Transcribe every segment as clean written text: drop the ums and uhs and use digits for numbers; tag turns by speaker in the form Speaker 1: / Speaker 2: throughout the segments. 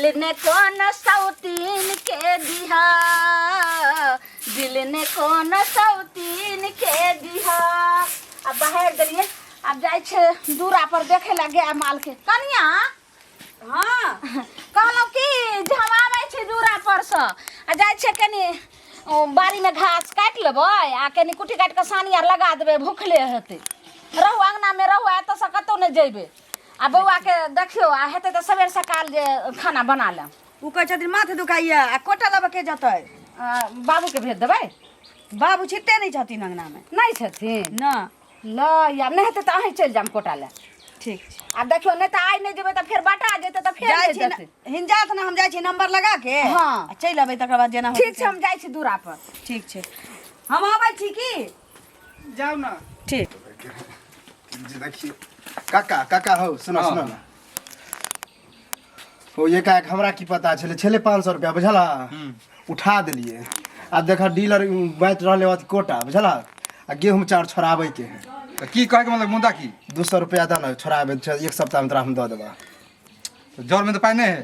Speaker 1: दिल ने कौन सौतीन के दिहा, दिल ने कौन सौतीन के दिहा। अब बाहर गलिए, अब जाए छे दूरा पर देखे लगे माल के कनिया। हाँ कहलौं कि जे हम आबै छी दूरा पर से आ जाए छे कनी बाड़ी में घास काट लेबै आ कनी कुटी काट के सानी आर लगा देबै, भूखले हेतै। रहू अंगना में रहू, एतऽ से कतौ नहीं जेबै। आ बौआ के देखियो आ हेतै तऽ सबेर सकाल जे खाना बना लेम।
Speaker 2: उ कहै छथिन माथे दुखाइया आ कोटा लबे के जतै।
Speaker 1: बाबू के भेज देबै।
Speaker 2: बाबू छिट्टे नहीं छथिन अंगना में।
Speaker 1: नहीं छथिन
Speaker 2: ना
Speaker 1: ल या नहीं हेतै तऽ अहीं चलि जाम कोटा ले।
Speaker 2: ठीक छै।
Speaker 1: आ देखियो नहीं तऽ आइ नहीं जेबै तऽ फेर बटा जेतै तऽ फेर
Speaker 2: जाय
Speaker 1: नहीं
Speaker 2: छी
Speaker 1: जेतै।
Speaker 2: हिंजात ना हम जाय छी नंबर लगा के।
Speaker 1: हाँ।
Speaker 2: आ चलि अबै तकर बाद जेना होतै।
Speaker 1: ठीक छै हम जाइ छी दूरा पर।
Speaker 2: ठीक छै हम आबै छी की।
Speaker 3: जाओ ना।
Speaker 2: ठीक
Speaker 3: जी देखिए काका काका हो सुनो सुनो ना हो ये का हमरा की पता छले छले 500 रुपया बुझला उठा देलिए। अब देखा डीलर बात रहले बात कोटा बुझला आ गेहूं चार छोड़ावे के है
Speaker 4: तो की कहे के मतलब मुद्दा की
Speaker 3: 200 रुपया दा ना छोड़ावे एक सप्ताह में तोरा हम दे देबा।
Speaker 4: तो जर में तो पाई नहीं है।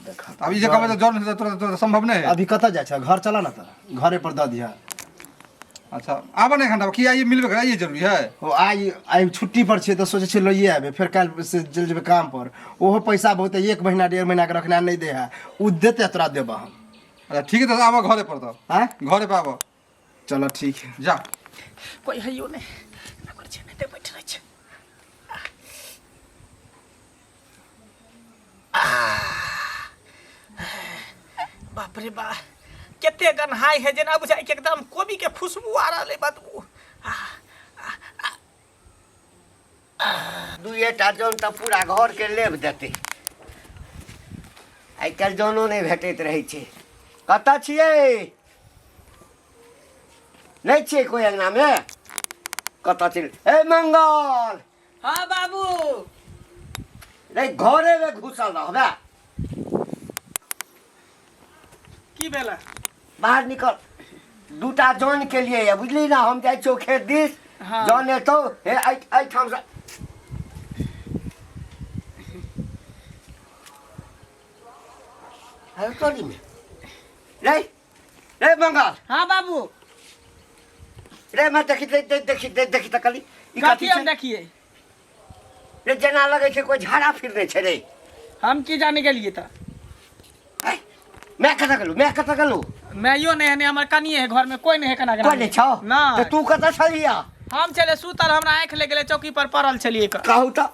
Speaker 3: देखा
Speaker 4: अभी जे कहबे तो जर में तो संभव नहीं है।
Speaker 3: अभी कत जाय छ घर चला ना त घरे पर द दिया।
Speaker 4: अच्छा आबा नहीं घंटा की आइए मिलबे करे ये जरूरी है।
Speaker 3: ओ आई छुट्टी पर छे तो सोचे छे लइए आबे फिर काल से चल जेबे काम पर। ओहो पैसा बहुत 1 महीना 1.5 महीना के रखना नहीं दे है उ देते तोरा देबा हम।
Speaker 4: अच्छा ठीक है तो आबा घरे पर तो
Speaker 3: हां
Speaker 4: घरे पे आबा।
Speaker 3: चलो ठीक है
Speaker 4: जा
Speaker 2: कोई हइयो नहीं नगर छे नहीं बैठ रह छे। बाप रे बा केते गनहाई है जेना बुझाई के एकदम कोबी के खुशबू आ रहले बदबू।
Speaker 5: दुएटा जौन तऽ पूरा घर के लेब देते। आइ काल्हि जौनो नहीं भेटैत रहै छै। कतऽ छियै नहीं छियै कोई अंगना में कतऽ छियै ए मंगल।
Speaker 2: हाँ बाबू
Speaker 5: नहीं घरे में घुसल रहबे
Speaker 2: की भेला
Speaker 5: बाहर निकल। दूटा जौन के लिए है बुझली ना हम जाइ छौ खेत दिस।
Speaker 2: हाँ।
Speaker 5: जौन एतौ हे आई ठाम से है तोरी में रे रे मंगल
Speaker 2: हाँ बाबू
Speaker 5: रे मैं देखी त कली ई
Speaker 2: कथी
Speaker 5: कथी
Speaker 2: हम
Speaker 5: छै
Speaker 2: देखिए
Speaker 5: रे जना लगे छै कोई झाड़ा फिरने छै रे।
Speaker 2: हम की जाने के लिए था।
Speaker 5: है मैं कतऽ गेलू
Speaker 2: मैं यो नहीं है हमारे कनिए है घर में कोई नहीं है कना
Speaker 5: कोई नहीं छौ
Speaker 2: ना
Speaker 5: तो तू कतऽ छलिया।
Speaker 2: हम चले सुतल हमरा आंख ले गेले चौकी पर पड़ल छलिए का।
Speaker 5: कहू तऽ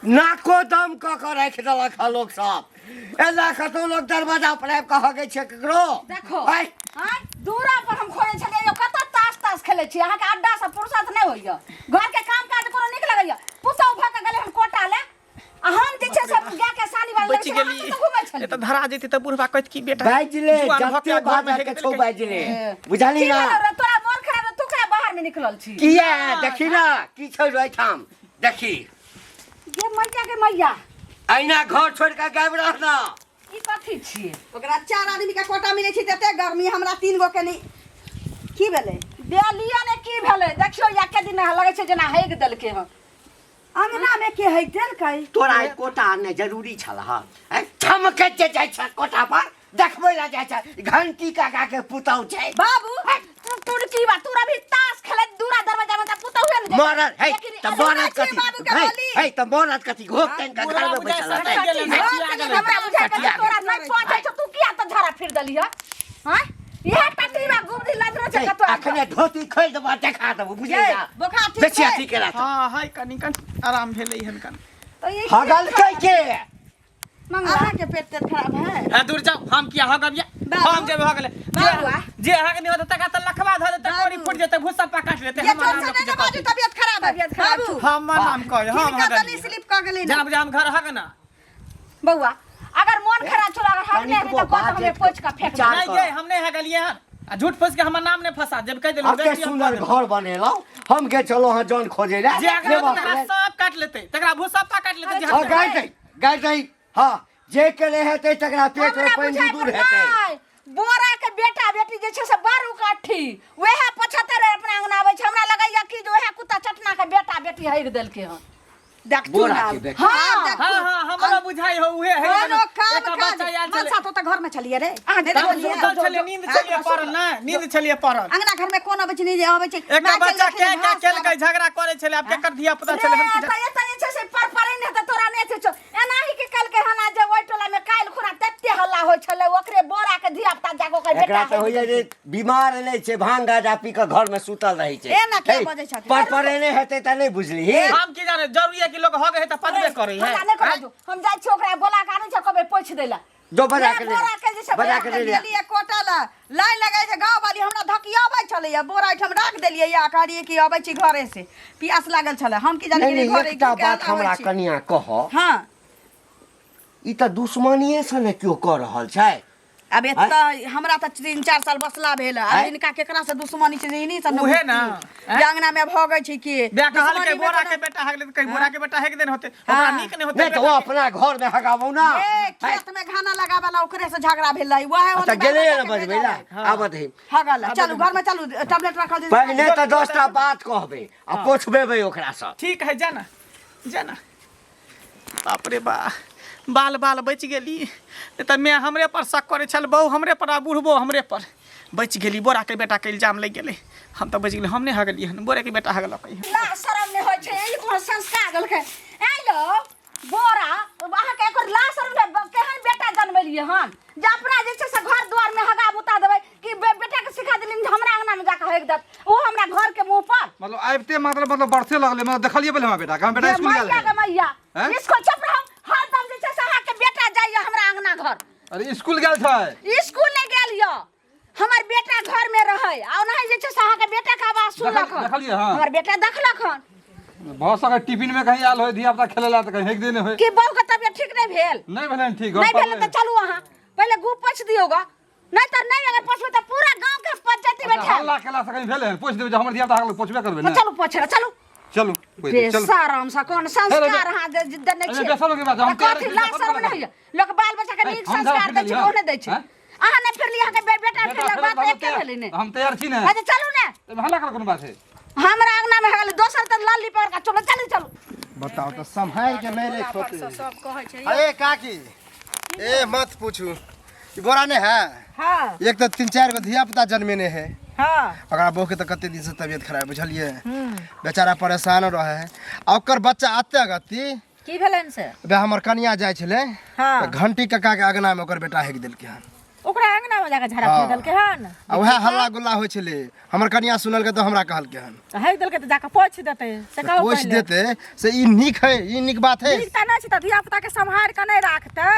Speaker 5: नाको दम कऽ के राखि देलक है लोग सब। एला कतौ लोग दरवाजा पर आबि कह गए छै केकरो
Speaker 1: देखो
Speaker 5: आइ
Speaker 1: आइ दूरा पर हम खोले छलिए यो कत ताश खेले छी। अहाँ के अड्डा से फुर्सत नहीं होइया, घर के काम काज कोनो निक लगैया। पुतौ भ के गेले हम कोटा ले आ हम जे छै सब गा के सानी वाला
Speaker 2: बच गेली ए त धरा जेती त बुढ़वा कहत की बेटा
Speaker 5: बाजले
Speaker 2: जुआन भऽ के
Speaker 5: जते
Speaker 2: घर में
Speaker 5: बाजा के छौ बाजले बुझली ना।
Speaker 1: तोरा मन खराब है, तू कहे बाहर में निकलल छी।
Speaker 5: किया देखी ना की छै ओइठाम देखी
Speaker 1: ये मैया के मैया
Speaker 5: अहिना घर छोड़ के गायब रहना।
Speaker 1: ई कथी छिए।
Speaker 2: ओकरा 4 आदमी के कोटा मिले छी तते गर्मी हमरा 3 गो के नहीं की भेले
Speaker 1: देलिया ने की भेले देखियो या के दिन लगे छै जना हेग देलके हम।
Speaker 2: अंगना में के है देलकै
Speaker 5: तोरा ई कोटा आने जरूरी छलह है ठमके जे जाइ छ कोटा पर देखबै ला जाइ छ घंटी काका के पुतौ छै
Speaker 1: बाबू तू की बात तोरा भी ताश खेले दूरा दरवाजा में त पुतौ हुए न।
Speaker 5: मरद है त मरद कथी है त मरद कथी घोक तन का घर में बैठल है।
Speaker 1: हमरा बुझा के तोरा नहीं पहुंचे छ, तू किया त झरा फिर दली है। हां ये पट्टी में गुबदी लदरो छ कतो
Speaker 5: अखने धोती खोल देबा देखा देबो बुझली ना
Speaker 1: बोखा ठीक
Speaker 5: बेसी अथी केला त
Speaker 2: हां हाय कनिकन आराम भेले हन कन
Speaker 1: तो ये
Speaker 5: हगल कै के
Speaker 1: मंगवा
Speaker 2: के पेट खराब है।
Speaker 6: है दूर जाओ हम किया हगबिया हम जेबे हगले जे हग नहीं होता तका त लखवा धर देते कोरी फुट जेते भूसा काट लेते
Speaker 2: ये
Speaker 6: हम
Speaker 2: तो से नहीं बाजू तबियत खराब है बाबू
Speaker 6: हम नाम कह हम
Speaker 2: किनका
Speaker 6: हगल
Speaker 2: तनी स्लिप क गेली ना
Speaker 6: जब हम घर हग ना
Speaker 1: बउआ अगर मन खराब छोड़ा अगर हगने है तो कोट में पोंछ का फेंक दे।
Speaker 6: नहीं ये हम नहीं हगलिए हन आ झूठ फूस के हमर नाम ने फंसा जब कह देलो
Speaker 5: अब के सुंदर घर बनेलो हम के चलो हां जौन खोजे ला
Speaker 6: जे अगर सब काट लेते तकरा भूसा काट लेते जे
Speaker 5: हां गाय दई हां जे के ले हेतै तकरा पेट में पानी दूर हेतै।
Speaker 1: बोरा के बेटा बेटी जे छै से बारू काठी वहे 75 अपना अंगना आबै छै। हमरा लगैया कि जे वहे कुत्ता चटना के बेटा बेटी हइर देलके हन देख तू
Speaker 5: बोरा
Speaker 1: ना
Speaker 5: के बेटा।
Speaker 1: हां
Speaker 6: हां हां हमरा बुझाई हो उहे है एक बच्चा याद चले
Speaker 1: मनसा तो घर में चलिए रे
Speaker 6: सुतल छले नींद छलिए पड़ल ना नींद छलिए पड़ल
Speaker 1: अंगना घर में कोन आबै छै नहीं आबै छै
Speaker 6: एक बच्चा के केल के झगड़ा करे छले अब केकर धिया पुता छले हम
Speaker 1: तय छै से पर पड़े ने त तोरा ने छै एनाही के कल के हना जे ओइ टोला में काल खुना तत्ते हल्ला होय छले ओकरे बोरा के धिया पुता जाको के बेटा
Speaker 5: एकरा त होइए जे बीमार नै छै भांग गाजा पी के घर में सुतल रहै छै
Speaker 1: एना के बजै छथि
Speaker 5: पर परेने हेतै त नै बुझली
Speaker 6: हम की जाने जरूरी है कि लोग हो गए त पदबे करे है
Speaker 1: हमरा नै करू हम जाय छी ओकरा बोला के आनै छै कबे पोछ देला
Speaker 5: जो बजा के
Speaker 1: बोरा के जे सब
Speaker 5: बजा के ले
Speaker 1: लिए कोटल लाइन लगाय छै गांव वाली हमरा धकियाबै छले या बोरा ठम राख देलिए या कहलिए कि आबै छी घरे से पियास लागल छले हम की जाने कि घरे
Speaker 5: एकटा बात हमरा कनिया कह
Speaker 1: हां
Speaker 5: ई त दुश्मनीये से ने क्यों क रहल छै
Speaker 1: अब एत हमरा त 3-4 साल बसला भेल अब इनका केकरा से दुश्मनी छै इनी सब
Speaker 6: उहे ना
Speaker 1: जंगना में भगै छै कि
Speaker 6: बे कहल के बोरा के बेटा हगले कहीं बोरा के बेटा हेक दिन होते हमरा नीक नै होते
Speaker 5: नै त वो अपना घर में हगाबौ ना
Speaker 1: खेत में खाना लगावला ओकरे से झगड़ा भेल रही वह
Speaker 5: अच्छा गेले न बजबैला आबत है
Speaker 1: हगल चलू घर में चलू टैबलेट रखल दे
Speaker 5: पहिने त 10टा बात कहबे आ पोछबेबै ओकरा से
Speaker 6: ठीक है जाना जाना बाप रे बा बाल बाल बच गेली त मैं हमरे पर शक करे छल बहु हमरे पर आ बुढ़बो हमरे पर बच गेली बोरा के बेटा के इल्जाम लग गेले हम त बच गेली हम नै हगली हन बोरा के बेटा हगल कहि
Speaker 1: ना शरम नै होय छै ई कोन संस्कार गल के आइलो बोरा अहाँ के एकर ला शरम नै केहन बेटा जन्मलिए हन जे अपना जे छै से घर द्वार में हगा बुता देबै कि बेटा के सिखा देलिन जे हमरा अंगना में जाके हग दत ओ हमरा घर के मुंह पर
Speaker 4: मतलब आइबते मतलब बढ़ते लगले मतलब देखलिए पहले हमरा बेटा का बेटा स्कूल गेल
Speaker 1: मैया के मैया इसको चुप रहो हर दम जे छै से अहाँ के बेटा जाइए हमरा अंगना घर
Speaker 4: अरे स्कूल गेल छै
Speaker 1: स्कूल नै गेल य हमर बेटा घर में रहै आ ओनाही जे छै से अहाँ के बेटा के आवाज सुनलक
Speaker 4: देखलिए हां
Speaker 1: हमर बेटा देखलक हन
Speaker 4: बहुत सारा टिफिन में कहीं आल होय धिया पुता खेलेला त कहीं हेक देने होय
Speaker 1: कि बहू के तबियत ठीक नै भेल
Speaker 4: नहीं भेले ठीक
Speaker 1: नहीं भेल त चलू अहाँ पहले गु पोछ दियोगा नहीं त नहीं अगर पोछबे त पूरा गांव के पंचायती में ठा
Speaker 4: हल्ला केला से कहीं भेले पूछ देबे हमर धिया पुता पोछबे करबे ना
Speaker 1: चलू पोछ चलू
Speaker 4: चलू चलू
Speaker 1: बेशरम सा कोन संस्कार अहाँ देने छी
Speaker 4: बेशरम के बात हम तैयार
Speaker 1: कथी ला शरम नहीं लोग बाल बच्चा के नीक संस्कार दै छै ओने दै छै अहाँ ने फिर लिया के बेटा फिर बात एक के भेलै ने
Speaker 4: हम तैयार छी ना
Speaker 1: अच्छा चलू ने
Speaker 4: हल्ला कर कोन बात है
Speaker 1: हमरा अंगना में हगल दोसर त लाली पर का चलो चलू
Speaker 3: बताओ तो संभाल के मेरे छोटे
Speaker 1: सब कहै छै
Speaker 3: अरे काकी ए मत पूछू ई बोरा ने है
Speaker 1: हां
Speaker 3: एक तो 3-4 गो धिया पुता जन्मेने है
Speaker 1: हां
Speaker 3: ओकरा बहू के तो कते दिन से तबियत खराब बुझलिए बेचारा परेशान रहे है आ ओकर बच्चा आते गति
Speaker 1: की भेलन से
Speaker 3: बे हमर कनिया जाय छले
Speaker 1: हां
Speaker 3: घंटी कक्का के अगना में ओकर बेटा हेक देलके हन
Speaker 1: ओकरा अंगना में जाके झड़ा फेर देलके हन
Speaker 3: आ वह हल्ला गुल्ला होय छले हमर कनिया सुनल के तो हमरा कहल के हन
Speaker 1: त हेक देलके त जाके पोछ देते से कहू
Speaker 3: पोछ देते से ई निक है ई निक बात है
Speaker 1: ठीक त नै छै त धिया पुता के संभाल के नै राखते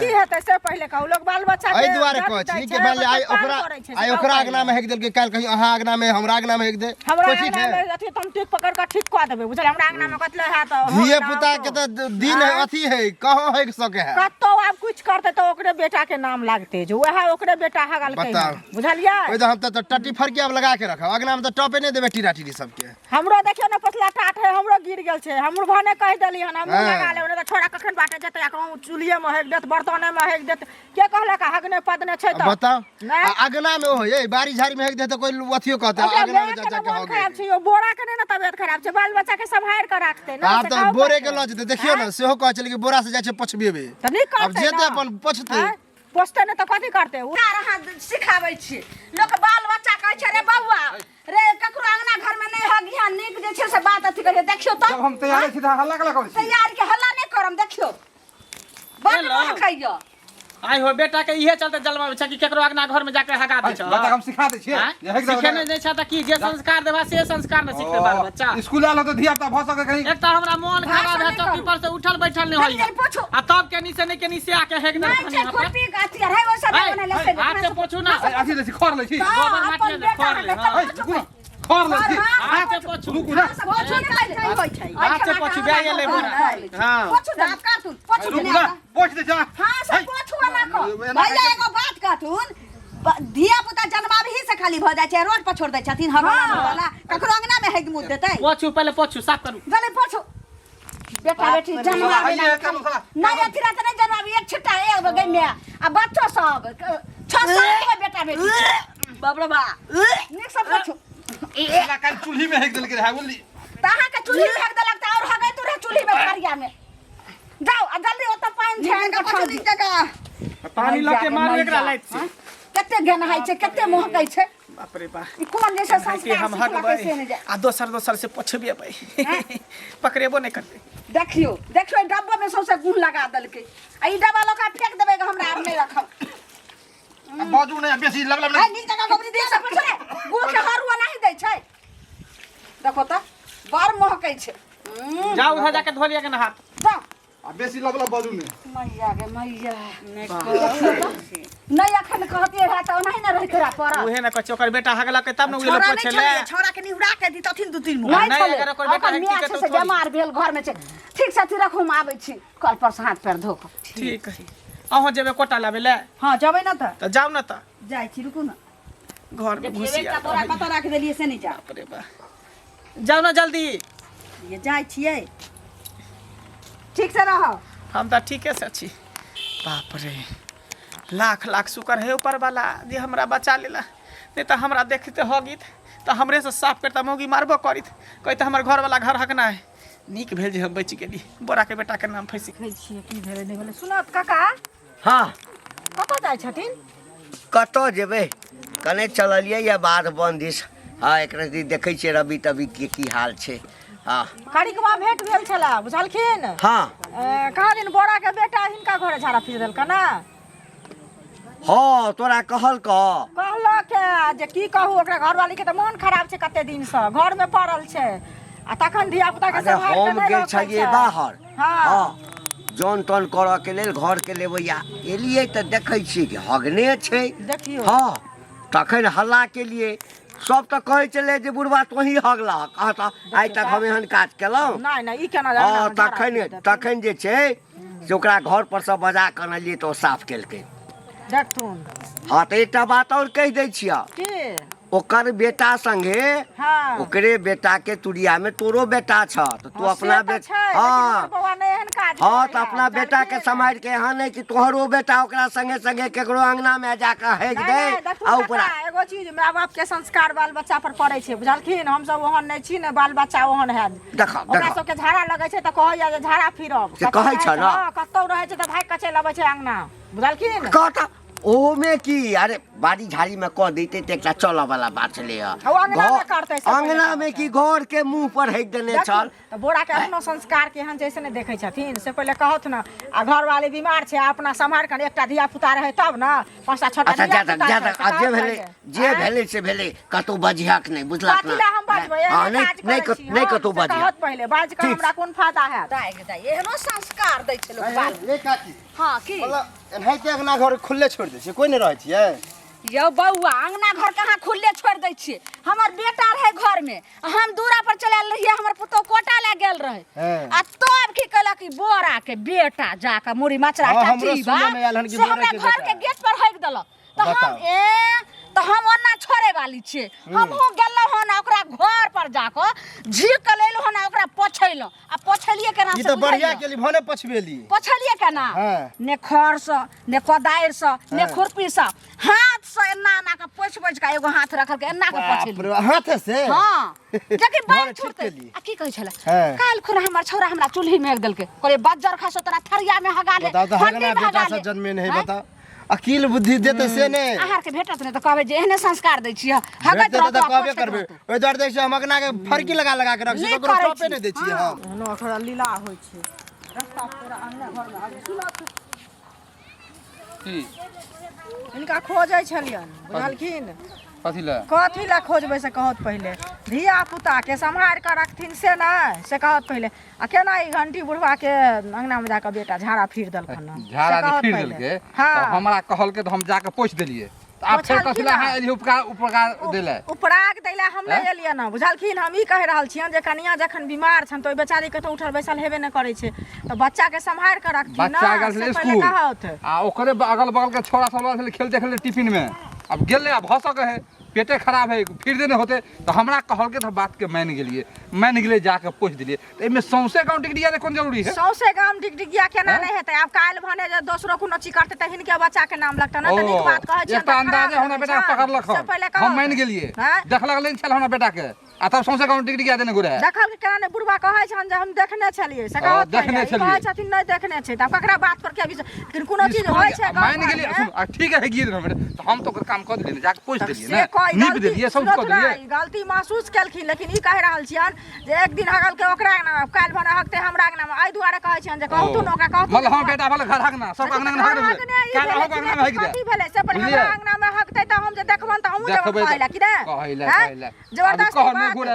Speaker 1: की हेतै से पहिले कहू लोग बाल बच्चा के
Speaker 3: एहि दुआरे कहै छी कि मानि ले आइ ओकरा अगना में हेक देलके काल कहीं अहाँ अगना में हमरा अगना में हेक दे
Speaker 1: हमरा
Speaker 3: कोई ठीक
Speaker 1: अंगना
Speaker 3: है
Speaker 1: में अथी तुम ठीक पकड़ के ठीक कऽ देबै बुझल हमरा अंगना में कतले है त
Speaker 3: धिये पुता के तो दिन है अथी है कहाँ है सके है
Speaker 1: कतो आब कुछ करते तो ओकरे बेटा के नाम लागते जो वह ओकरे बेटा हगल के
Speaker 3: बताओ।
Speaker 1: बुझलिए
Speaker 3: ओइ तो हम तो टट्टी फरकिया लगा के रखब अगना में तो टॉपे नहीं देबे टीरा टीरी सबके
Speaker 1: हमरो देखियो ना पतला टाट है हमरो गिर गेल छै हमरो भने कह देली हन हम
Speaker 3: हाँ।
Speaker 1: लगा ले ओने त छोड़ा कखन बाटे जते या कहूं चुलिए में हेक देत बर्तने में हेक देत के कहला का हगने पदने छै त
Speaker 3: बताओ
Speaker 1: नहीं।
Speaker 3: अगना में हो ये बारी झाड़ी में हेक दे तो कोई अथियो कहता अगना में जा के हो
Speaker 1: खराब छै यो बोरा के नै ना तबियत खराब छै बाल बच्चा के संभाल के राखते ना
Speaker 3: आप तो बोरे के लज दे देखियो ना सेहो कह चली कि बोरा से जाय छै पछबेबे
Speaker 1: त नहीं करते
Speaker 3: अब जेते अपन पछते
Speaker 1: पोस्टे ने तो कथी करते उतार अहाँ सिखाबै छी लोग बाल बच्चा कहै छै रे बौआ रे ककरो अंगना घर में नहीं हगिया नीक जे छै से बात अथी करिए देखियो तो
Speaker 4: जब हम तैयार छी त हल्ला केला करै छी
Speaker 1: तैयार के हल्ला नहीं करम देखियो बन न खाइयो
Speaker 6: आई हो बेटा के इहे चलते जलवा छै कि केकरो अगना घर में जाके हगा दे छ
Speaker 4: बच्चा हम सिखा दे छियै
Speaker 6: सीखे नहीं छै त की जे संस्कार देबा से संस्कार न सीखते बाल बच्चा
Speaker 4: स्कूल आलो तो धिया पुता भ सके कहीं
Speaker 6: एक त हमरा मन खराब है चौकी पर से उठल बैठल नहीं होइए
Speaker 1: पूछो
Speaker 6: आ तब के नीचे नहीं के नीचे आके हेक दे
Speaker 1: नहीं छै खोपी गाती है वो सब बने ले से
Speaker 6: हाथ से पोछू ना
Speaker 4: आथी ले छी खर ले छी
Speaker 6: गोबर माटी ले खोर ले
Speaker 4: खर ले छी
Speaker 6: हाथ से पोछू
Speaker 1: पोछो नहीं होय छै
Speaker 6: हाथ से पोछू बे ले बोरा हां
Speaker 1: पोछो दाब काटून पोछो
Speaker 4: रुक ना पोछ दे जा
Speaker 1: हां से पोछो ना को भैया एगो बात काटून धिया पुता जन्माबही से खाली भ जाय छै रोड पर छोड़ दै छथिन हगला वाला ककरो अंगना में हेग मुद देतै
Speaker 6: पोछू पहले पोछू साफ करू
Speaker 1: जले पोछो बेटा बेटी जन्माबी नहीं अथी रात नहीं जन्माबी एक छिट्टा एक गई में आ बच्चो सब 6 साल के बेटा बेटी बाप रे बा निक सब पोछो
Speaker 4: एला काल चूल्ही में हेक देल के है बोली
Speaker 1: ताहा के चूल्ही में हेग देलक त और हगै तू रे चूल्ही में में जाओ आ जल्दी ओतऽ पानी झाड़ के छोड़ दी
Speaker 6: पानी लऽ के मारू एकरा लाइट से
Speaker 1: कते गनहाई छै कते महकै छै
Speaker 6: बाप रे बाप
Speaker 1: ई कोन जैसे
Speaker 6: कि
Speaker 1: संस्कार
Speaker 6: हम
Speaker 1: सिखला
Speaker 6: हटबै
Speaker 1: कैसे नहीं जाए
Speaker 6: आ दोसर से पोछबे भाई पकड़ेबो नहीं करते
Speaker 1: देखियो देखियो ई डब्बा में सौसे गुण लगा देलकै आ ई डब्बा लोका फेंक देबै कि हमरा आब नहीं रखब
Speaker 4: बाजू नहीं बेसी लगल
Speaker 1: आ नीक जगह गोबरी दे सब छै गुड़ के हरुआ नहीं दै छै देखो त बड़ महकै छै
Speaker 6: जाओ उधर जाके धो लिया के ना हाथ
Speaker 1: जाओ
Speaker 4: बेसी लगल बाजू नहीं
Speaker 1: मैया गे मैया नहीं अखन कहतिए है त नहीं न रह करा पड़ा
Speaker 6: उहे ना कछ ओकर बेटा हगला के तब न उले पोछले
Speaker 5: छोरा के निहुरा के दी तथिन दू तीन
Speaker 1: नहीं
Speaker 6: नहीं,
Speaker 1: छले
Speaker 6: अगर ओकर बेटा
Speaker 1: ओकर
Speaker 6: है,
Speaker 1: मियाँ
Speaker 6: ठीक है
Speaker 1: छै
Speaker 6: तो
Speaker 1: से बीमार भेल घर में छै ठीक से ती रखू हम आबै छी कल पर हाथ पैर धो के
Speaker 6: ठीक है अहो जेबे कोटा लाबे ले
Speaker 1: हां जबै न त
Speaker 6: तो जाओ ना त
Speaker 1: जाय छी रुकू न
Speaker 6: घर में घुसिया
Speaker 1: तोरा कत राख देलिए से नहीं जा
Speaker 6: बाप रे बाप जाओ ना जल्दी
Speaker 1: ये जाय छियै ठीक से रहो
Speaker 6: हम तो ठीके से छी बाप रे लाख लाख शुक्र है ऊपर वाला जे हमरा बचा लेला नहीं तो हमरा देखते हो गीत तो हमरे से साफ करता मौगी मारबो करित कहते हमर घर वाला घर हकना है नीक भेल जे हम बच गेली बोरा के बेटा के नाम फैसी
Speaker 1: कहै छियै की भेलै नहीं भेलै सुनत काका
Speaker 5: हाँ
Speaker 1: कत जाय छथिन
Speaker 5: कतऽ जेबै कने चललियै या बाध बंदिश हाँ एक रति देखै छियै रवि तभी के की हाल छै हाँ
Speaker 1: कारिकबा भेट भेल छला बुझलखिन
Speaker 5: हाँ
Speaker 1: कहाँ दिन बोरा के बेटा हिनका घरे झाड़ा फिर देलका ना
Speaker 5: हाँ तोरा कहल
Speaker 1: कहलक जे की कहू ओकरा घरवाली के त मन खराब छै कते दिन से घर में पड़ल छै आ तखन धिया पुता के
Speaker 5: अरे
Speaker 1: संभाल के
Speaker 5: हम
Speaker 1: नहीं
Speaker 5: गेल
Speaker 1: रखै
Speaker 5: छलियै
Speaker 1: छै।
Speaker 5: बाहर
Speaker 1: हाँ
Speaker 5: हाँ जौन तौन करऽ के लेल घर के लेबैया एलियै तऽ देखै छियै कि हगने छै
Speaker 1: देखियो
Speaker 5: हाँ तखन हल्ला के लिए सब तऽ कहै छलै जे बुढ़वा तोही हगलह कहता आइ तक हम एहन काज केलहुँ
Speaker 1: नहीं नहीं ई केना
Speaker 5: हाँ तखन जे छै से ओकरा घर पर से बजा कऽ अनलियै तऽ ओ साफ केलकै
Speaker 1: देखथुन
Speaker 5: हाँ तऽ एकटा बात और कहि दै छियै
Speaker 1: की
Speaker 5: ओकर बेटा संगे
Speaker 1: हाँ
Speaker 5: ओकरे बेटा के तुरिया में तोरो बेटा छ तो तू अपना बेटा
Speaker 1: हाँ
Speaker 5: हाँ तो अपना बेटा के समाज के यहाँ नहीं कि तोहरो बेटा ओकरा संगे संगे केकरो अंगना में जाकर हेग दे आ ऊपरा
Speaker 1: एगो चीज माय बाप के संस्कार बाल बच्चा पर पड़े छै बुझलखिन हम सब ओहन नहीं छी ने बाल बच्चा ओहन है
Speaker 5: देखा
Speaker 1: ओकरा
Speaker 5: देखा
Speaker 1: सब के झाड़ा लगे छै त कहैया जे झाड़ा फिरब
Speaker 5: से कहै छ न
Speaker 1: कतौ रहे छै त भाग के चलि अबै छै अंगना बुझलखिन
Speaker 5: कहता ओमे की अरे बाड़ी झाड़ी में कह देते तो एक चल वाला बात छले अंगना में की घर के मुंह पर हेग देने छल
Speaker 1: तो बोरा के अपनो संस्कार के हन जैसे ने देखे छथिन से पहले कहत ना आ घर वाले बीमार छै अपना संभाल कर एकटा धिया पुता रहे तब ना पांचटा छोटा
Speaker 5: अच्छा
Speaker 1: धिया
Speaker 5: ज्यादा
Speaker 1: पुता
Speaker 5: ज्यादा
Speaker 1: छै,
Speaker 5: जे
Speaker 1: तऽ
Speaker 5: भेले
Speaker 1: कहै
Speaker 5: जे भेले से भेले कतौ बजिहक नहीं बुझलक
Speaker 1: कथी ला हम बजबै
Speaker 5: हाँ,
Speaker 1: एहन काज
Speaker 5: नहीं
Speaker 1: करै छी,
Speaker 5: नहीं
Speaker 1: हाँ,
Speaker 5: कतौ
Speaker 1: से
Speaker 5: बजिहक
Speaker 1: कहत पहले बाज के
Speaker 5: ठीक।
Speaker 1: हमरा कोन फायदा है एहनो संस्कार दै छै लोग बाल
Speaker 3: ए काकी
Speaker 1: हां की
Speaker 3: मतलब एनाहिते अंगना घर खुले छोड़ दै छियै कोई नहीं रहै छियै
Speaker 1: यौ बउआ अंगना घर कहाँ खुले छोड़ दै छियै हमर बेटा रहे घर में हम दूरा पर चलल रहिए हमर पुतो कोटा ले गेल रहे
Speaker 3: हाँ।
Speaker 1: आ तब की कहलक कि बोरा के बेटा जाके मुड़ी मचरा
Speaker 3: हाँ, हमरो
Speaker 1: चाची बा
Speaker 3: सुनने में आयल हन कि
Speaker 1: से
Speaker 3: बोरा
Speaker 1: हमरा
Speaker 3: के
Speaker 1: घर
Speaker 3: बेटा।
Speaker 1: के गेट पर हक देलक तो हम
Speaker 3: बताओ।
Speaker 1: तो हम ओना छोड़े वाली छियै हम हो गेलौ हन ओकरा घर पर जाके झीक के लेलौ हन ओकरा पोछैलो आ पोछलिए केना
Speaker 3: ई
Speaker 1: से
Speaker 3: तो बढ़िया
Speaker 1: बुझलियै?
Speaker 3: के लिए भने पछबेली
Speaker 1: पोछलिए केना
Speaker 3: हाँ।
Speaker 1: ने खर से ने कोदारि से ने
Speaker 3: हाँ।
Speaker 1: खुरपी से हाथ से एना एना के पोछ पोछ के एगो हाथ रखल के एना के पोछलिए
Speaker 3: हाथ से
Speaker 1: हाँ जबकि
Speaker 3: बड़
Speaker 1: बाल
Speaker 3: ठीक
Speaker 1: छूटते
Speaker 3: केलिए।
Speaker 1: आ की कहै छले
Speaker 3: हाँ।
Speaker 1: काल खुना हमर छौरा हमरा चूल्ही में देलकै कहले बज्जर खसो तोरा थरिया में हगा ले
Speaker 3: बताओ तो
Speaker 1: हड्डी
Speaker 3: हगना
Speaker 1: में
Speaker 3: बेटा
Speaker 1: हगा
Speaker 3: से
Speaker 1: ले।
Speaker 3: जन्मे नहीं
Speaker 1: हाँ?
Speaker 3: बताओ अकील बुद्धि देते से ने
Speaker 1: आहार के भेटत ने तो कहबे जे एहने संस्कार दै छियै हगत
Speaker 3: भेटते तो
Speaker 1: रहतो
Speaker 3: कहबे करबे ओइ दुआरे देखै हम अगना के फरकी लगा लगा के रख छी
Speaker 1: नीक
Speaker 3: ककरो
Speaker 1: करै
Speaker 3: टॉपे
Speaker 1: छी।
Speaker 3: नहीं दै छियै हम
Speaker 1: नो थोड़ा लीला होइ छै रास्ता पूरा अंगना घर में आगे सुनत
Speaker 4: की
Speaker 1: इनका खोजै छलियन बुझलखिन
Speaker 4: कथी ला
Speaker 1: कथी ला खोजबै से कहत पहिले धिया पुता के संभाल कर रखथिन से नहीं से कहत पहिले आ केना ई घंटी बुढ़वा के अंगना में जाके बेटा झाड़ा फिर देलखन ना
Speaker 4: झाड़ा
Speaker 1: से
Speaker 4: जे
Speaker 1: कहत
Speaker 4: फिर
Speaker 1: पहिले।
Speaker 4: देलकै
Speaker 1: हाँ
Speaker 4: तो हमरा कहल के तो हम जाके पोछ देलिए तो आप फिर
Speaker 1: पोछलखिन
Speaker 4: कथी ला
Speaker 1: ना।
Speaker 4: हाँ एलिए उपकार देले
Speaker 1: उपराग दैला हम नहीं एलियै ना बुझलखिन हम ई कह रहल छियन जे कनिया जखन बीमार छन तो ओइ बेचारी के तो उठल बैसल हेबे न करे छै तो बच्चा के संभाल कर रखथिन ना
Speaker 4: बच्चा गेल
Speaker 1: से
Speaker 4: छलै
Speaker 1: पहिले
Speaker 4: स्कूल
Speaker 1: कहत
Speaker 4: आ ओकरे अगल बगल के छोरा सब छलै खेलते खेलते टिफिन में अब गेले अब भसक है पेटे खराब है फिर देने होते तो हमरा कहल के तो बात के मान गेलिए जाके पोछ दिलिए तो एमे सौंसे गांव टिकटिया रे कोन जरूरी है
Speaker 1: सौसे गाम टिकटिकिया केना नहीं हेतै आब काल भने जे दोसरो कोनो चीज करते तहिन के बच्चा के नाम लगतै ना त नीक बात कहै छै
Speaker 4: एकटा अंदाजे हमरा बेटा के पकड़लक
Speaker 1: से पहिले
Speaker 4: हम मान गेलिए
Speaker 1: हाँ?
Speaker 4: देखलक नहीं छल हमरा बेटा के आ तब सौंसे गाँव टिकट क्या देने घुरे है
Speaker 7: देखल के केना ने बुढ़वा कहै छन जे हम देखने छलिए से कहत
Speaker 4: देखने
Speaker 7: कहै
Speaker 4: छलिए।
Speaker 7: छथिन नहीं देखने छै त ककरा बात पर के अभी लेकिन कोनो चीज होय छै
Speaker 4: मान गेलिए सुन ठीक है गिर हम तो हम तो काम कर देलिए जाके पूछ देलिए
Speaker 7: से
Speaker 4: ना
Speaker 7: कोई
Speaker 4: नीप देलिए सब कर देलिए
Speaker 7: गलती महसूस केलखिन लेकिन ई कह रहल छियन जे एक दिन हगल के ओकरा ना काल भने हकते हमरा अंगना में आई दुआरे कहै छन जे कहतु न ओकरा कहतु
Speaker 4: मतलब हम बेटा वाला घर हकना सब अंगना में हक देले काल हम अंगना में हक दे
Speaker 7: कथी भेलै से पर हमरा अंगना में हकते त हम जे देखबन त हमहु जवाब कहैला कि ने
Speaker 4: कहैला
Speaker 7: जबरदस्ती
Speaker 4: कहर में घुरे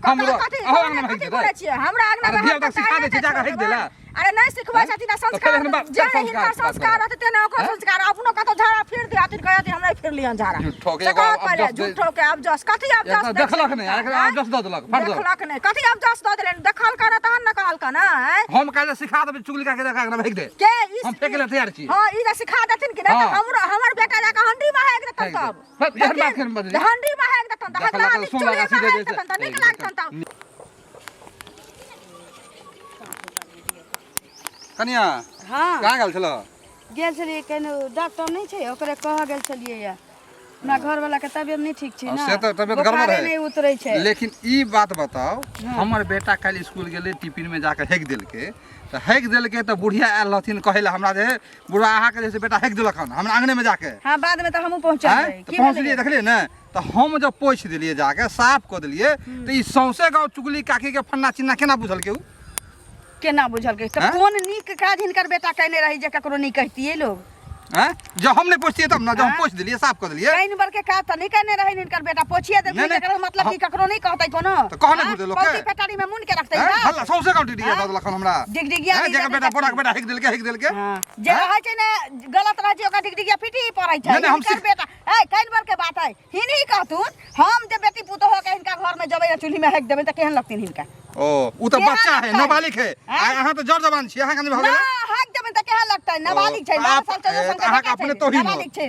Speaker 4: हमरो अहो अंगना में हक दे
Speaker 7: हमरा अंगना में
Speaker 4: धिया तक सिखा दे छै जाके हक देला
Speaker 7: अरे नहीं सिखबै छथिन संस्कार जे हिनका संस्कार रहते तेने ओकर संस्कार अपनो कतो झाड़ा फिर दे आथिन कहत हम नहीं फिर लियन झाड़ा
Speaker 4: झूठो के एगो
Speaker 7: झूठो के अब जस कथी अब जस
Speaker 4: देखलक नहीं अब जस द देलक फट
Speaker 7: देखलक नहीं कथी अब जस द देलन देखल कर तहन न कहल का ना
Speaker 4: हम काले सिखा देबे चुगली का के देखा अंगना में हक दे
Speaker 7: के
Speaker 4: हम फेकले तैयार छी
Speaker 7: हां ई जे सिखा देथिन कि नहीं हमर बेटा जाके हंडी में हेग देतन तब
Speaker 4: यार बात कर बदली
Speaker 7: हंडी में हेग देतन त हकला
Speaker 4: सुन लगा सीधे दे
Speaker 7: त निक लागतन त
Speaker 4: कनिया
Speaker 8: हाँ
Speaker 4: कहाँ गेल छलो
Speaker 8: गेल छलिए केनो डॉक्टर नहीं छै ओकरे कह गेल छलिए या हमरा घर वाला के तबियत नहीं ठीक छै ना
Speaker 4: से तो तबियत गड़बड़
Speaker 8: बुखारे
Speaker 4: है
Speaker 8: नहीं उतरै छै
Speaker 4: लेकिन ई बात बताओ हमर बेटा काल स्कूल गेले टिफिन में जाके हेक देलके तो हेक देलके तो बुढ़िया आयल रहथिन कहेला हमरा जे बुढ़वा अहाँ के जैसे बेटा हेक देलक हन हमरा आंगने में जाके
Speaker 8: हाँ बाद में तो हमहू पहुंचल
Speaker 4: तो पहुंचलिए देखलिए ना तो हम जब पोछ दिलिए जाके साफ कर दिलिए तो ई सौंसे गाँव चुगली काकी के फन्ना चिन्ना केना बुझल के उ
Speaker 8: केना बुझल के त कोन नीक काज हिनकर बेटा कहने रही जे ककरो नहीं कहतिए लोग
Speaker 4: हैं जब हम नहीं पोछतिए तब ना जब हम पोछ दिलिए साफ कर दिलिए
Speaker 8: कहीं बर के काज त नहीं कहने रही हिनकर बेटा पोछिए दे एकर मतलब की ककरो नहीं कहतै कोनो
Speaker 4: तो कहने बुझे लोग के
Speaker 8: पेटारी में मुन के रखतै
Speaker 4: हल्ला सौंसे गाँव टिटिया द देलक हमरा
Speaker 8: डिगडिगिया
Speaker 4: जगह बेटा बड़ा बेटा हेक देलके
Speaker 8: जे रहै छै ने गलत रहै छै ओकर डिगडिगिया पिटी पड़ै छै हिनकर बेटा ए कहीं बर के बात है हिनी कहतुन हम जे बेटी पुतो हो के हिनका घर में जबै चूल्ही में हेक देबै त केहन लगतिन हिनका
Speaker 4: ओ उ तो बच्चा है नाबालिग है अहाँ तो जड़ जवान छी अहाँ कने भ गेल
Speaker 8: ना हेक देबै त केहन लगतै नाबालिग छै 12 साल 14 साल
Speaker 4: अहाँ के अपने तो ही
Speaker 8: नाबालिग छै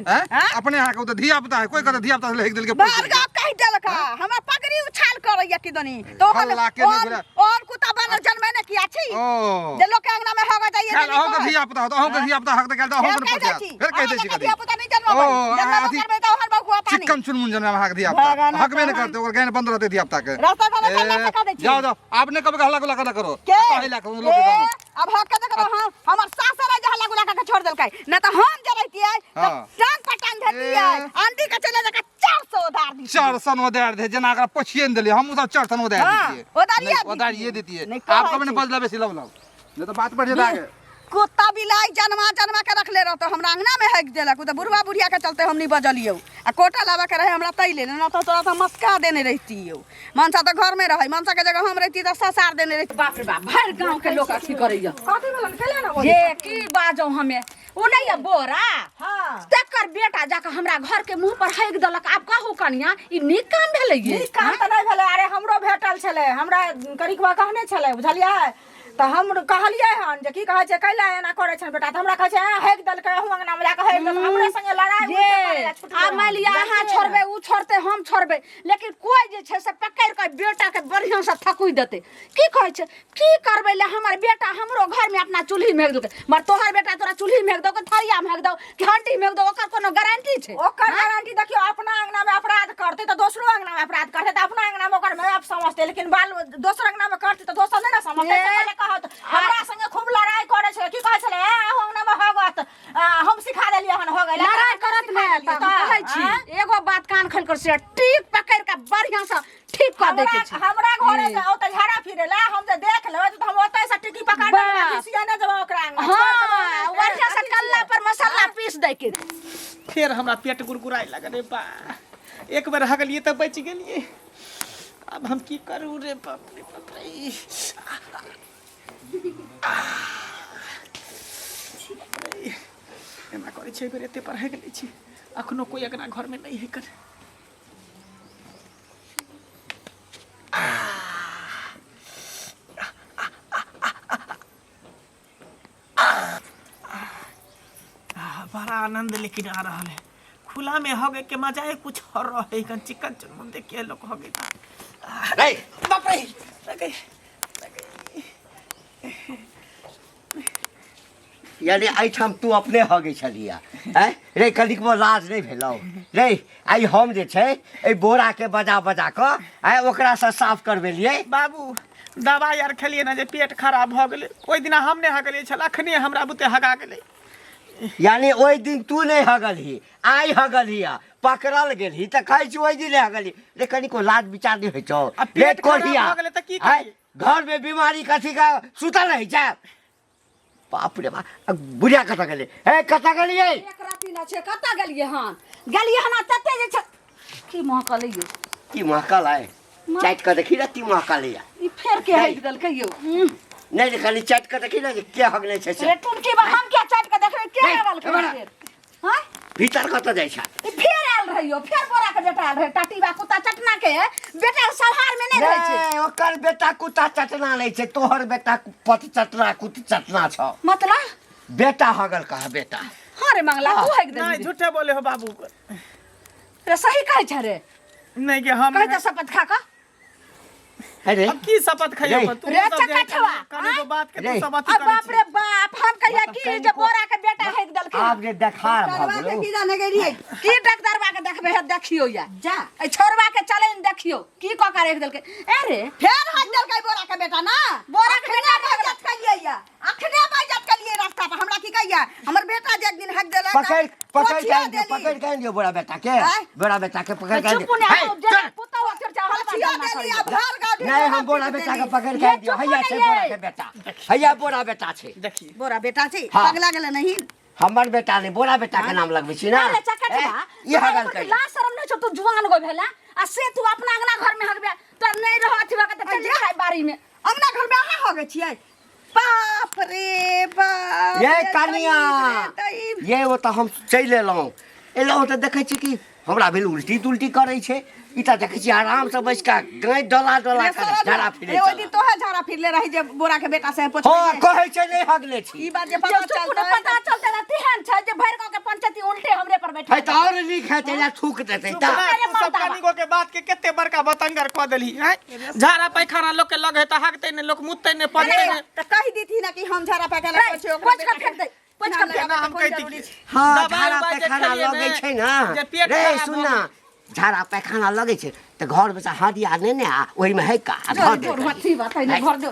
Speaker 4: अपने अहाँ के तो धिया पुता है कोई कहता धिया पुता से हेक देलके
Speaker 8: बारगा कहि देलका हमरा पगड़ी उछाल करैया किदनी तो और कुत्ता बानर जन्मे ने किया छी
Speaker 4: ओ
Speaker 8: जे लोग के अंगना में होगा जाइए
Speaker 4: चल अहो के धिया पुता हो तो अहो के धिया पुता हक देल तो अहो के पचा फिर कह दै छी
Speaker 8: धिया पुता नहीं जन्म जन्म करबे तो हर बकुआ पानी
Speaker 4: चिकन चुनमुन जन्म हक धिया पुता हक में न करते ओकर गहन बंद रहते धिया पुता के
Speaker 8: रास्ता में चलना सिखा दै छी
Speaker 4: जाओ जाओ आपने कब हल्ला गुला ना करो कहला को लोग के गांव
Speaker 8: अब हक के देखो हां हमर सासरा जे हल्ला गुला के छोड़ देलकै न त हम जे रहतियै टांग पटांग धतियै आंटी के चले जका 400 उधार दी
Speaker 4: 400 उधार दे जना अगर पछिए न देली हम सब 400 उधार उधार दिए आप कब ने बदला बेसी लब नहीं तो बात बढ़ जाए
Speaker 8: कुत्ता बिलाई जन्मा के रखले रहतो हमरा अंगना में हेक देलक त बुढ़वा बुढ़िया के चलते हम नहीं बजलियो आ कोटा लावा के रहे हमरा तैले न तो तोरा त मस्का देने रहतियो मनसा त घर में रहे मनसा के जगह हम रहती त ससार देने रहती
Speaker 1: बाप रे बाप भर गांव के लोग अथी करैया
Speaker 7: कथी बोलन केले ना
Speaker 1: जे की बाजो हमें ओ नहीं है बोरा
Speaker 7: हां
Speaker 1: तकर बेटा जाके हमरा घर के मुंह पर हेक देलक आप कहू कनिया ई नीक काम भेलै ये
Speaker 7: ई काम त नहीं भेले अरे हमरो भेटल छले हमरा करिकवा कहने छले बुझलियै त हम कहलियै हन जे की कहै छै कैला एना करे छन बेटा त हमरा कहै छै हेक दल के हम अंगना में जाके हेक दल हमरे संगे लड़ाई
Speaker 1: जे आ मान लिया अहाँ छोड़बे उ छोड़ते हम छोड़बे लेकिन कोई जे छै से पकड़ के बेटा के बढ़िया से थकुई देते की कहै छै की करबे ले हमर बेटा हमरो घर में अपना चूल्ही में हेक देलकै मर तोहर बेटा तोरा चूल्ही में हेक दो के थरिया में हेक दो कि हंडी में हेक दो ओकर कोनो गारंटी छै
Speaker 7: ओकर गारंटी देखियो अपना अंगना में अपराध करते त दोसरो अंगना में अपराध करते त अपना अंगना में ओकर माय बाप समझते लेकिन बाल दोसर अंगना में करते त दोसर नहीं ना समझते पहले कहत हमरा संगे खूब लड़ाई करे छै की कहै छले अहो अंगना में होगत हम सिखा देलिए हन हो गेल
Speaker 1: लड़ाई करत ने त कहै छी एगो बात कान खोल कर से टीक पकड़ के बढ़िया से ठीक कर दे के छै
Speaker 7: हमरा घरे से ओत झाड़ा फिरेला हम जे देख लेबै त हम ओतै से टिकी पकड़ के किसिया ने जब ओकरा अंगना
Speaker 1: हां बढ़िया से कल्ला पर मसाला पीस दे के
Speaker 6: फिर हमरा पेट गुरगुराए लगे रे बा एक बार हगलिए त बच गेलिए अब हम की करू रे बाप रे एना करे छै बेर एते पर हग लै छी अखनो कोई अगना घर में नहीं है कर बड़ा आनंद लेकिन आ रहा है खुला में हो गए के मजा है कुछ और रहे कन चिकन चुनमुन देख के लोग हो गए रे बाप रे लगे
Speaker 5: यानी एहिठाम तू अपने हगे छलिया हैं रे कनिकबो लाज नहीं भेलौ रे आई हम जे छै ए बोरा के बजा बजा क आइ ओकरा से साफ करबेलिए
Speaker 6: बाबू दवाई आर खेलिए ना जे पेट खराब भ गेलै ओइ दिना हम नहीं हगलिए छल अखने हमरा बुते हगा गेलै
Speaker 5: यानी ओइ दिन तू नहीं हगलही आई हगलही पकड़ल गेलही त कहै छी ओइ दिन हगली रे कनिको लाज विचार नहीं होइ छौ
Speaker 6: आ पेट
Speaker 5: लेट
Speaker 6: खराब
Speaker 5: कोढ़िया
Speaker 6: भ गेलै त की करिए
Speaker 5: घर में बीमारी कथी का सुतल रही जा बाप रे बाप बुढ़िया कतऽ गेलै ए कतऽ गेलियै
Speaker 1: एक राति न छै कतऽ गेलियै हन तते जे छै की महकल यौ
Speaker 5: की महकल है चाट के देखी रे की महकल है
Speaker 1: ई फेर के हटि देलकै यौ
Speaker 5: नहीं रे खाली चाट के देखी रे के हगले छै से
Speaker 1: रे टुनकी बा हम के चाट के देखबै के लगल फेर हां
Speaker 5: भीतर कतऽ जाइ छै
Speaker 1: ई फेर आयल रहियो फेर बोरा के बेटा आयल रहे टाटीबा कुत्ता चटना के बेटा सहार में नहीं रहै छै
Speaker 5: ओकर बेटा कुत्ता चटना नहीं छै तोहर बेटा पत चटना कुत्ता चटना छ
Speaker 1: मतलब
Speaker 5: बेटा हगल कहा बेटा
Speaker 1: हां रे मंगला तू हक दे
Speaker 6: नहीं झूठे बोले हो बाबू
Speaker 1: रे सही कहै छै रे
Speaker 6: नहीं के हम
Speaker 1: कहै त शपथ खा का
Speaker 5: अरे
Speaker 6: अब की शपथ खइयो तू
Speaker 1: रे चकठवा
Speaker 6: कने बात के तू सब अथी
Speaker 1: अब बाप रे बाप हम कहिया की जे बोरा के बेटा हक देलकै
Speaker 5: आप जे देखार
Speaker 8: करवा
Speaker 5: भगलो
Speaker 8: के की जाने गेलियै
Speaker 1: की डॉक्टरबा के देखबे है देखियो या जा ए छोरबा के चले न देखियो की क के रख देलकै अरे
Speaker 8: फेर हट देलकै बोरा के बेटा ना
Speaker 1: बोरा के बेटा
Speaker 8: बाजत कलियै या अखने बाजत कलियै रास्ता पर हमरा की कहिया हमर बेटा जे एक दिन हक देलक
Speaker 5: पकड़ के दियो बड़ा बेटा के बड़ा बेटा के पकड़ के
Speaker 1: चुप ने हो जा पुता हो फिर चावल
Speaker 8: हथिया देली अब घर गाँव
Speaker 5: नहीं हम बोरा बेटा के पकड़ के दियो हैया छै बोरा के बेटा हैया बोरा बेटा छै
Speaker 6: देखिए
Speaker 8: बोरा बेटा छै
Speaker 5: हाँ।
Speaker 8: पगला गेलै नहीं
Speaker 5: हमर बेटा नहीं बोरा बेटा के नाम लगबै छी ना
Speaker 1: अरे चकठवा
Speaker 5: ये हगल कर
Speaker 1: ला शरम नहीं छ तू जुआन गो भेला आ से तू अपना अंगना घर में हगबे त नहीं रह अथवा के त चली खाई बारी में
Speaker 8: अंगना घर में अहाँ हो गए छियै बाप रे बाप
Speaker 5: ये
Speaker 8: रे
Speaker 5: कनिया
Speaker 8: दई।
Speaker 5: ये वो तो हम चल एलहुँ एलहुँ तऽ देखै छी कि हमरा भेल उल्टी तुल्टी करै छै ई तऽ देखै छी आराम से बैस के गाय डोला डोला
Speaker 8: रे
Speaker 5: के
Speaker 8: सारा
Speaker 5: झाड़ा फिरे
Speaker 8: रे ओइ दिन तोहे झाड़ा फिरले रही जे बोरा के बेटा से
Speaker 5: हां
Speaker 8: पूछबै
Speaker 5: कहै छै नहीं हगले छी
Speaker 8: ई बात जे
Speaker 1: पता
Speaker 8: पता चलतै
Speaker 1: चलते ना तेहन छै जे भैर गांव के पंचायती उल्टे हमरे पर बैठा
Speaker 5: है तऽ और लिख है तेला थूक देतै ता
Speaker 6: सब कनिगो के बात के केते बड़का बतंगर क देली हैं झाड़ा पैखाना लोग के लगे त हगते ने लोग मुतते ने पड़ते ने
Speaker 8: त कहि दीथी ना कि हम झाड़ा पैका लगे छी
Speaker 1: पोछ के फेंक दे पोछ के फेंक
Speaker 6: ना हम कहती कि
Speaker 5: हां
Speaker 6: दबाई
Speaker 5: झाड़ा
Speaker 6: उबाई जे
Speaker 5: पैखाना
Speaker 6: खेलिए
Speaker 5: लगे
Speaker 6: ने,
Speaker 5: छै ना
Speaker 6: जे पेट
Speaker 5: रे
Speaker 6: खराब
Speaker 5: सुन ना झाड़ा पैखाना लगे छै तऽ घर में से हादिया ने ने आ ओहि में है का धर दे
Speaker 1: हथी बात है घर दे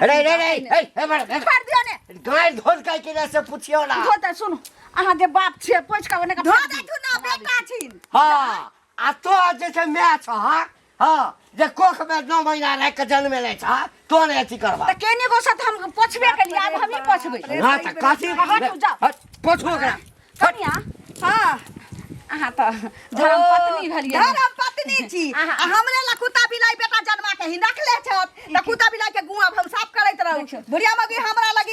Speaker 5: रे रे रे हे बड़
Speaker 1: फाड़ दियो ने
Speaker 5: गाय धोल काई के से पुछियो ना
Speaker 1: धो त सुन अहाँ जे बाप छियै पोछ के ओने का
Speaker 8: धो देथु ना बेटा छिन
Speaker 5: हां आ तो जे छै मैच हां हां जे कोख में 9 महीना रह के जन्मेले छ तो ने अथी करबा
Speaker 1: त केनी गो साथ हम पोछबे के लिए अब हम ही पोछबै
Speaker 5: हां त काठी
Speaker 1: हट जाओ
Speaker 5: पोछो ओकरा
Speaker 1: कनिया
Speaker 8: हां
Speaker 1: अहाँ त धर्म पत्नी भेलियै
Speaker 8: धर्म पत्नी छी आ हमरे ला कुत्ता बिलाई बेटा जन्मा के ही रखले छत त कुत्ता बिलाई के गुआ हम साफ करैत रहू बुढ़िया मगी हमरा लग